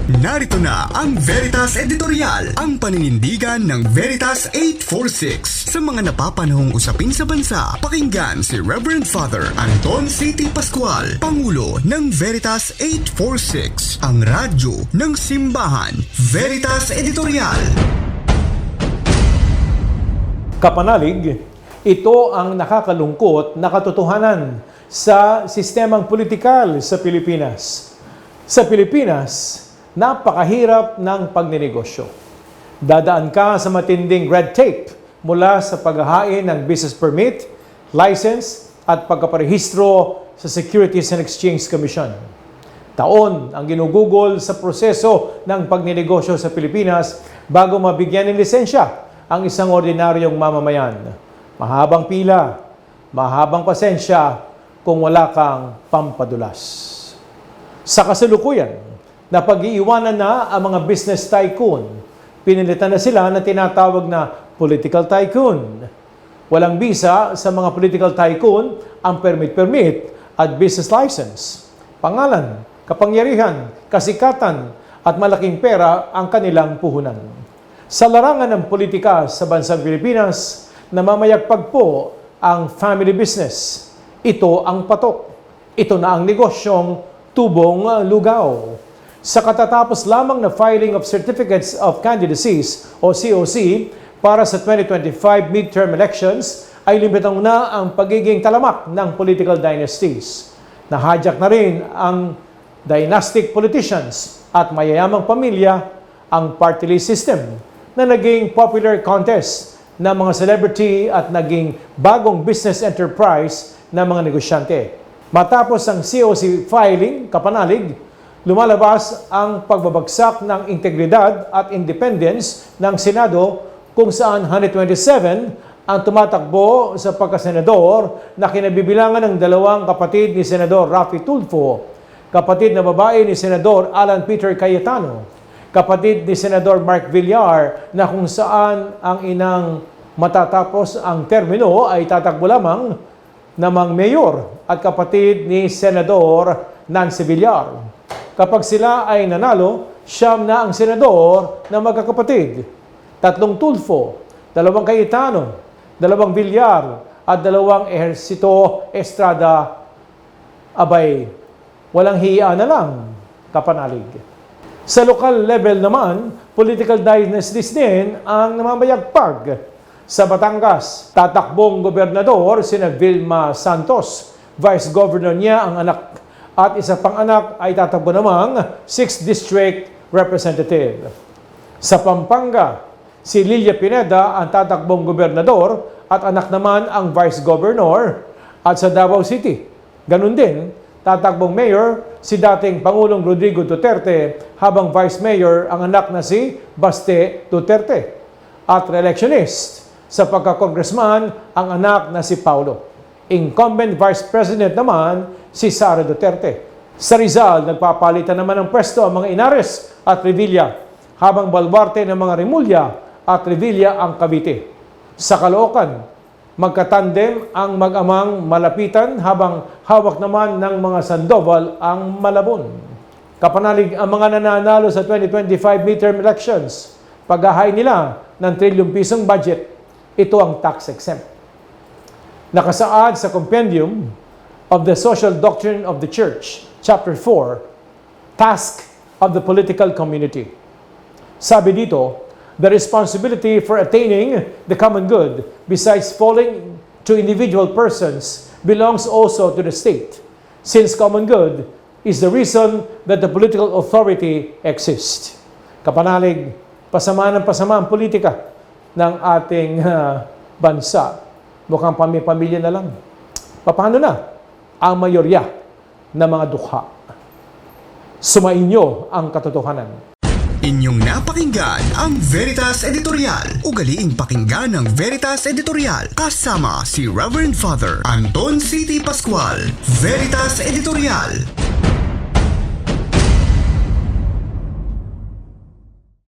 Narito na ang Veritas Editorial, ang paninindigan ng Veritas 846 sa mga napapanahong usapin sa bansa. Pakinggan si Reverend Father Anton C.T. Pascual, Pangulo ng Veritas 846, ang radyo ng simbahan. Veritas Editorial. Kapanalig, ito ang nakakalungkot na katotohanan sa sistemang politikal sa Pilipinas. Sa Pilipinas, napakahirap ng pagninegosyo. Dadaan ka sa matinding red tape mula sa paghahain ng business permit, license at pagkaparehistro sa Securities and Exchange Commission. Taon ang ginugugol sa proseso ng pagninegosyo sa Pilipinas bago mabigyan ng lisensya ang isang ordinaryong mamamayan. Mahabang pila, mahabang pasensya kung wala kang pampadulas. Sa kasalukuyan, napag-iiwanan na ang mga business tycoon. Pinilitan na sila na tinatawag na political tycoon. Walang bisa sa mga political tycoon ang permit at business license. Pangalan, kapangyarihan, kasikatan at malaking pera ang kanilang puhunan. Sa larangan ng politika sa bansang Pilipinas, namamayagpag po ang family business. Ito ang patok. Ito na ang negosyong tubong lugaw. Sa katatapos lamang na filing of Certificates of Candidacies o COC para sa 2025 midterm elections ay limitang na ang pagiging talamak ng political dynasties. Nahajak na rin ang dynastic politicians at mayayamang pamilya ang party list system na naging popular contest ng mga celebrity at naging bagong business enterprise ng mga negosyante. Matapos ang COC filing, kapanalig, lumalabas ang pagbabagsak ng integridad at independence ng Senado kung saan 127 ang tumatakbo sa pagkasenador na kinabibilangan ng dalawang kapatid ni Senador Raffy Tulfo, kapatid na babae ni Senador Alan Peter Cayetano, kapatid ni Senador Mark Villar na kung saan ang inang matatapos ang termino ay tatakbo lamang namang mayor at kapatid ni Senador Nancy Villar. Kapag sila ay nanalo, siyam na ang senador na magkakapatid. 3 Tulfo, 2 Cayetano, 2 Villar, at 2 Ejercito Estrada. Abay, walang hiya na lang, kapanalig. Sa local level naman, political dynasties din ang namamayagpag. Sa Batangas, tatakbong gobernador sina Vilma Santos, vice governor niya ang anak at isa pang anak ay tatakbo namang 6th District Representative. Sa Pampanga, si Lilia Pineda ang tatakbong gobernador at anak naman ang vice governor. At sa Davao City, ganun din, tatakbong mayor si dating Pangulong Rodrigo Duterte habang vice mayor ang anak na si Baste Duterte. At re-electionist sa pagka-congressman ang anak na si Paulo. Incumbent Vice President naman si Sara Duterte. Sa Rizal, nagpapalitan naman ng pwesto ang mga Inares at Revilla, habang baluarte ng mga Rimulya at Revilla ang Cavite. Sa Caloocan, magkatandem ang mag-amang Malapitan habang hawak naman ng mga Sandoval ang Malabon. Kapanalig ang mga nananalo sa 2025 midterm elections. Paghahain nila ng trilyong pisong budget, ito ang tax exempt. Nakasaad sa Compendium of the Social Doctrine of the Church, Chapter 4, Task of the Political Community. Sabi dito, the responsibility for attaining the common good, besides falling to individual persons, belongs also to the state, since common good is the reason that the political authority exists. Kapanalig, pasama ang politika ng ating bansa. Mukhang pamilya na lang. Paano na ang mayorya ng mga dukha? Sumainyo ang katotohanan. Inyong napakinggan ang Veritas Editorial. Ugaliing pakinggan ng Veritas Editorial kasama si Reverend Father Anton C.T. Pascual. Veritas Editorial.